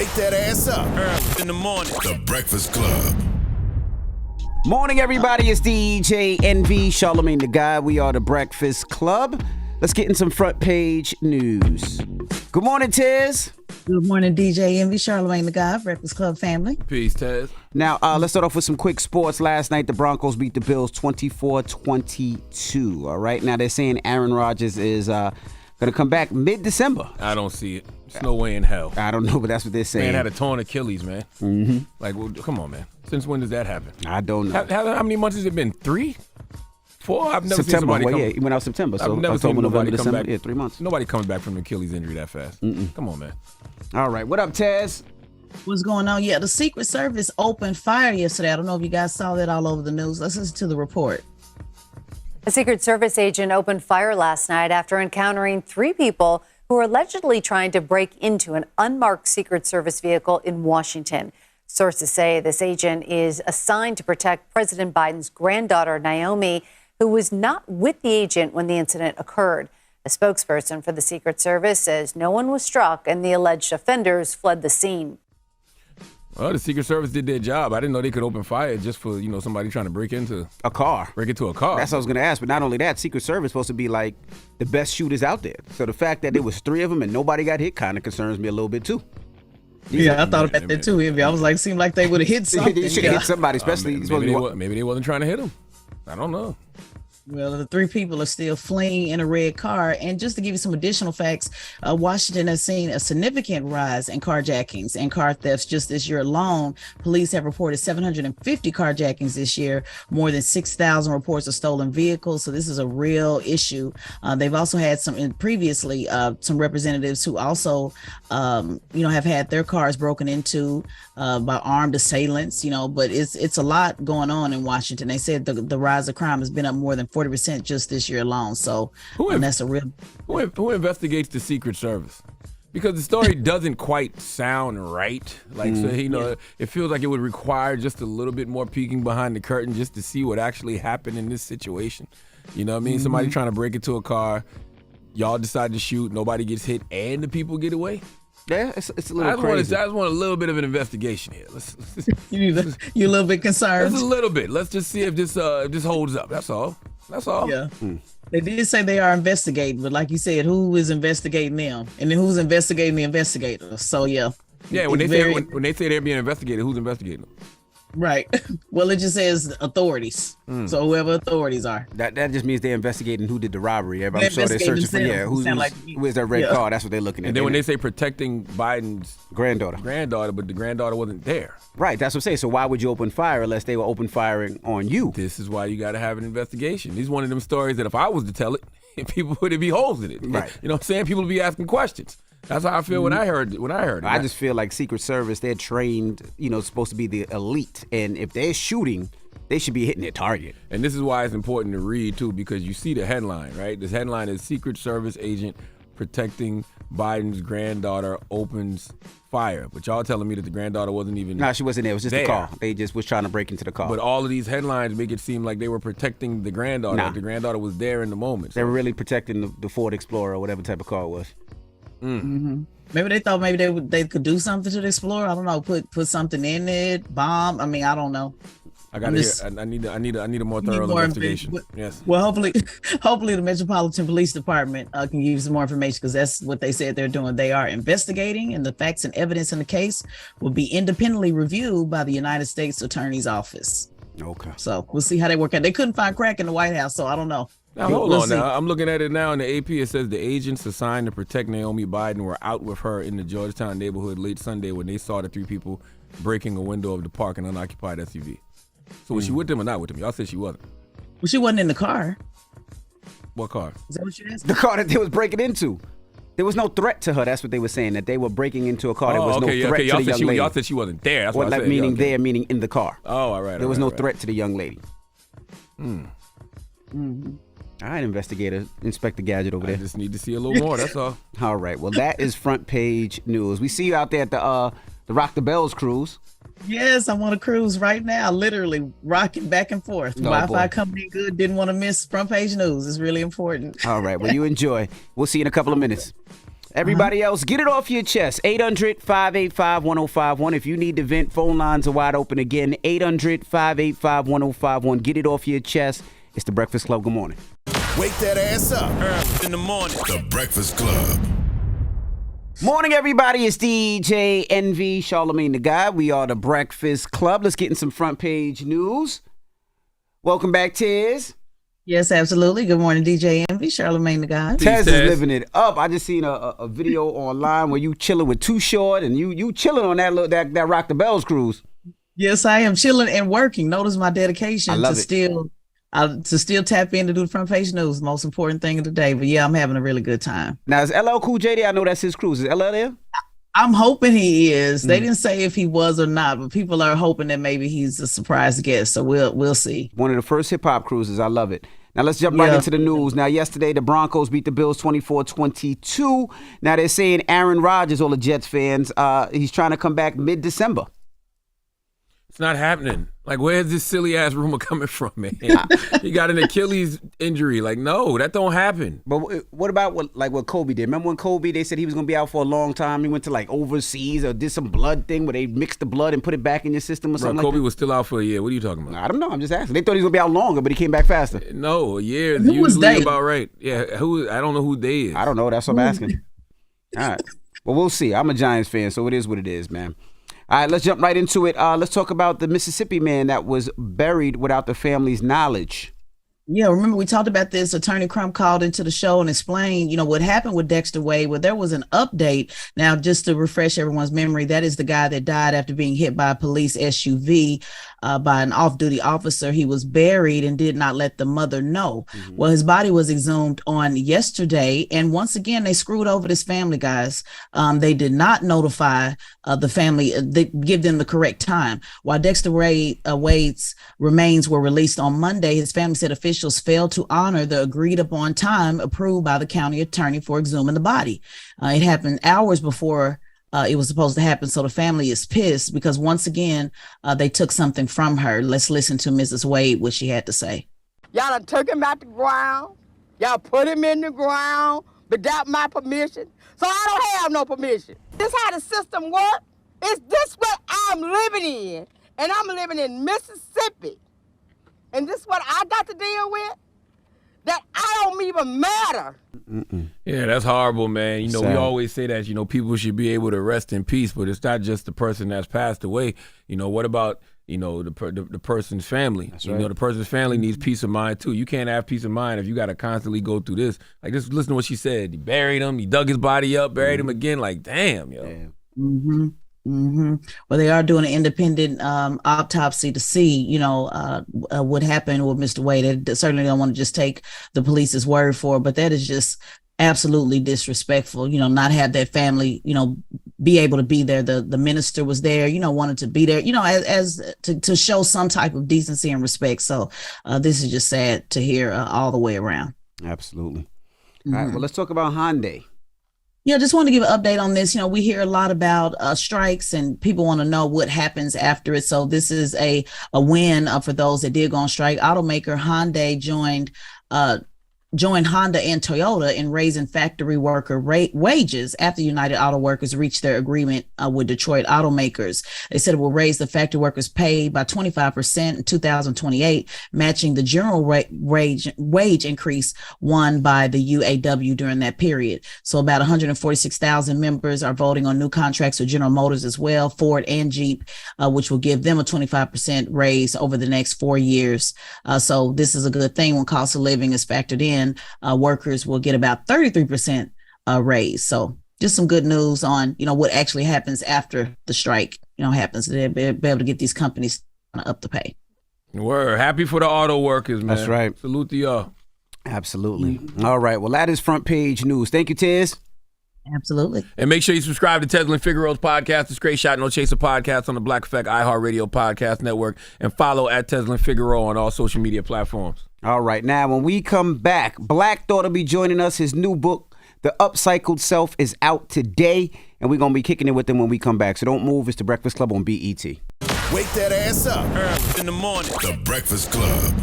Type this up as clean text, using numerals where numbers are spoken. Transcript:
wake that ass up. Early in the morning. The Breakfast Club. Morning, everybody. It's DJ NV, Charlamagne the Guy. We are the Breakfast Club. Let's get in some front page news. Good morning, Tiz. Good morning, DJ NV, Charlamagne the Guy, Breakfast Club family. Peace, Tez. Now, let's start off with some quick sports. Last night, the Broncos beat the Bills 24-22. All right. Now, they're saying Aaron Rodgers is going to come back mid-December. I don't see it. There's no way in hell. I don't know, but that's what they're saying. Man had a torn Achilles, man. Mm-hmm. Like, well, come on, man. Since when does that happen? I don't know. How many months has it been? 3? 4? I've never September. seen somebody Well, come. yeah, he went out September. So I've never October, seen November, nobody come December. back. Yeah, 3 months. Nobody comes back from an Achilles injury that fast. Come on, man. All right. What up, Tez? What's going on? Yeah, the Secret Service opened fire yesterday. I don't know if you guys saw that all over the news. Let's listen to the report. A Secret Service agent opened fire last night after encountering 3 people who were allegedly trying to break into an unmarked Secret Service vehicle in Washington. Sources say this agent is assigned to protect President Biden's granddaughter, Naomi, who was not with the agent when the incident occurred. A spokesperson for the Secret Service says no one was struck and the alleged offenders fled the scene. Well, the Secret Service did their job. I didn't know they could open fire just for, somebody trying to break into a car. Break into a car. That's what I was going to ask. But not only that, Secret Service is supposed to be like the best shooters out there. So the fact that there was 3 of them and nobody got hit kind of concerns me a little bit too. Yeah, I thought about that too, Envy. I was like, seemed like they would have hit something. They should have hit somebody, especially. Maybe they wasn't trying to hit them. I don't know. Well, the 3 people are still fleeing in a red car. And just to give you some additional facts, Washington has seen a significant rise in carjackings and car thefts just this year alone. Police have reported 750 carjackings this year, more than 6,000 reports of stolen vehicles. So this is a real issue. They've also had some representatives who also, have had their cars broken into by armed assailants, but it's a lot going on in Washington. They said the rise of crime has been up more than 40% just this year alone. So that's a real. Who investigates the Secret Service? Because the story doesn't quite sound right. Like, it feels like it would require just a little bit more peeking behind the curtain just to see what actually happened in this situation. You know what I mean? Somebody trying to break into a car, y'all decide to shoot, nobody gets hit, and the people get away. Yeah, it's a little crazy. I just want a little bit of an investigation here. You're a little bit concerned. Just a little bit. Let's just see if this holds up. That's all. Yeah. They did say they are investigating, but like you said, who is investigating them? And then who's investigating the investigators? So, yeah. Yeah, when they say they're being investigated, who's investigating them? Right. Well, it just says authorities. So whoever authorities are. That just means they're investigating who did the robbery. I'm sure they're searching for who's that red car. That's what they're looking at. And then when they say protecting Biden's granddaughter, but the granddaughter wasn't there. Right. That's what I'm saying. So why would you open fire unless they were open firing on you? This is why you got to have an investigation. This is one of them stories that if I was to tell it, people would be holes in it. Right. You know what I'm saying? People would be asking questions. That's how I feel when I heard it. I just feel like Secret Service, they're trained, supposed to be the elite. And if they're shooting, they should be hitting their target. And this is why it's important to read, too, because you see the headline, right? This headline is Secret Service agent protecting Biden's granddaughter opens fire. But y'all telling me that the granddaughter wasn't even No, she wasn't there. It was just there. the car. They just was trying to break into the car. But all of these headlines make it seem like they were protecting the granddaughter. Nah. Like the granddaughter was there in the moment. They were really protecting the Ford Explorer or whatever type of car it was. Maybe they thought they could do something to the Explorer. I don't know. Put something in it, bomb. I mean, I don't know. I need a more thorough investigation. Yes. Well, hopefully the Metropolitan Police Department can give you some more information because that's what they said they're doing. They are investigating, and the facts and evidence in the case will be independently reviewed by the United States Attorney's Office. Okay. So we'll see how they work out. They couldn't find crack in the White House, so I don't know. Now, hold on now. I'm looking at it now in the AP. It says the agents assigned to protect Naomi Biden were out with her in the Georgetown neighborhood late Sunday when they saw the 3 people breaking a window of the park in an unoccupied SUV. So was she with them or not with them? Y'all said she wasn't. Well, she wasn't in the car. What car? Is that what you asked? The car that they was breaking into. There was no threat to her. That's what they were saying, that they were breaking into a car. There was no threat to the young lady. Y'all said she wasn't there. That's what I said. Meaning there, meaning in the car. Oh, all right. There was no threat to the young lady. All right, investigator, Inspector Gadget over there. I just need to see a little more, that's all. All right, well, that is front page news. We see you out there at the Rock the Bells cruise. Yes, I'm on a cruise right now, literally rocking back and forth. Wi-Fi coming in good, didn't want to miss front page news. It's really important. All right, well, you enjoy. We'll see you in a couple of minutes. Everybody else, get it off your chest. 800-585-1051. If you need to vent, phone lines are wide open again. 800-585-1051. Get it off your chest. It's The Breakfast Club. Good morning. Wake that ass up. Early in the morning. The Breakfast Club. Morning, everybody. It's DJ NV, Charlamagne the Guy. We are The Breakfast Club. Let's get in some front page news. Welcome back, Tiz. Yes, absolutely. Good morning, DJ Envy, Charlamagne the Guy. Tez is living it up. I just seen a video online where you chilling with Too Short, and you chilling on that Rock the Bells cruise. Yes, I am chilling and working. Notice my dedication to it. still tap in to do the front page news. Most important thing of the day. But yeah, I'm having a really good time. Now, is LL Cool J there? I know that's his cruise. Is LL there? I'm hoping he is. They didn't say if he was or not, but people are hoping that maybe he's a surprise guest. So we'll see. One of the first hip hop cruises. I love it. Now, let's jump right into the news. Now, yesterday, the Broncos beat the Bills 24-22. Now, they're saying Aaron Rodgers, all the Jets fans, he's trying to come back mid-December. It's not happening. Like, where's this silly ass rumor coming from, man? He got an Achilles injury. Like, no, that don't happen. But what about what Kobe did? Remember when Kobe, they said he was going to be out for a long time? He went to overseas or did some blood thing where they mixed the blood and put it back in your system or something like that? Kobe was still out for a year. What are you talking about? I don't know. I'm just asking. They thought he was going to be out longer, but he came back faster. No, a year is Who was usually they? about right. Yeah, I don't know who they is. I don't know. That's what I'm asking. All right. Well, we'll see. I'm a Giants fan, so it is what it is, man. All right, let's jump right into it. Let's talk about the Mississippi man that was buried without the family's knowledge. Yeah, remember we talked about this. Attorney Crump called into the show and explained, what happened with Dexter Wade. Well, there was an update. Now, just to refresh everyone's memory, that is the guy that died after being hit by a police SUV by an off-duty officer. He was buried and did not let the mother know. Mm-hmm. Well, his body was exhumed on yesterday. And once again, they screwed over this family, guys. They did not notify the family, they give them the correct time. While Dexter Wade's remains were released on Monday, his family said officials failed to honor the agreed upon time approved by the county attorney for exhuming the body. It happened hours before it was supposed to happen. So the family is pissed because once again, they took something from her. Let's listen to Mrs. Wade, what she had to say. Y'all done took him out the ground. Y'all put him in the ground without my permission. So I don't have no permission. This how the system works. Is this what I'm living in? And I'm living in Mississippi. And this is what I got to deal with? That I don't even matter. Yeah, that's horrible, man. We Sad. always say that, people should be able to rest in peace, but it's not just the person that's passed away. What about, the person's family? That's right. The person's family needs peace of mind, too. You can't have peace of mind if you got to constantly go through this. Like, just listen to what she said. He buried him. He dug his body up, buried him again. Like, damn, yo. Damn. Mm-hmm. Mm-hmm. Well, they are doing an independent autopsy to see, what happened with Mr. Wade. They certainly don't want to just take the police's word for it, but that is just absolutely disrespectful. Not have that family, be able to be there. The minister was there, wanted to be there, as to show some type of decency and respect. So this is just sad to hear all the way around. Absolutely. All right. Well, let's talk about Hyundai. Yeah, just want to give an update on this. We hear a lot about strikes and people want to know what happens after it. So this is a win for those that did go on strike. Automaker Hyundai joined Honda and Toyota in raising factory worker wages after United Auto Workers reached their agreement with Detroit automakers. They said it will raise the factory workers' pay by 25% in 2028, matching the general wage increase won by the UAW during that period. So about 146,000 members are voting on new contracts with General Motors as well, Ford and Jeep, which will give them a 25% raise over the next 4 years. So this is a good thing when cost of living is factored in. Workers will get about 33% raise. So just some good news on, what actually happens after the strike, happens. They'll be able to get these companies up the pay. We're happy for the auto workers, man. That's right. Salute to y'all. Absolutely. All right. Well, that is front page news. Thank you, Tiz. Absolutely. And make sure you subscribe to Tesla and Figaro's podcast. It's Great Shot No Chaser podcast on the Black Effect iHeartRadio podcast network. And follow at Tesla and Figaro on all social media platforms. All right. Now, when we come back, Black Thought will be joining us. His new book, The Upcycled Self, is out today. And we're going to be kicking it with him when we come back. So don't move. It's The Breakfast Club on BET. Wake that ass up. Early in the morning. The Breakfast Club.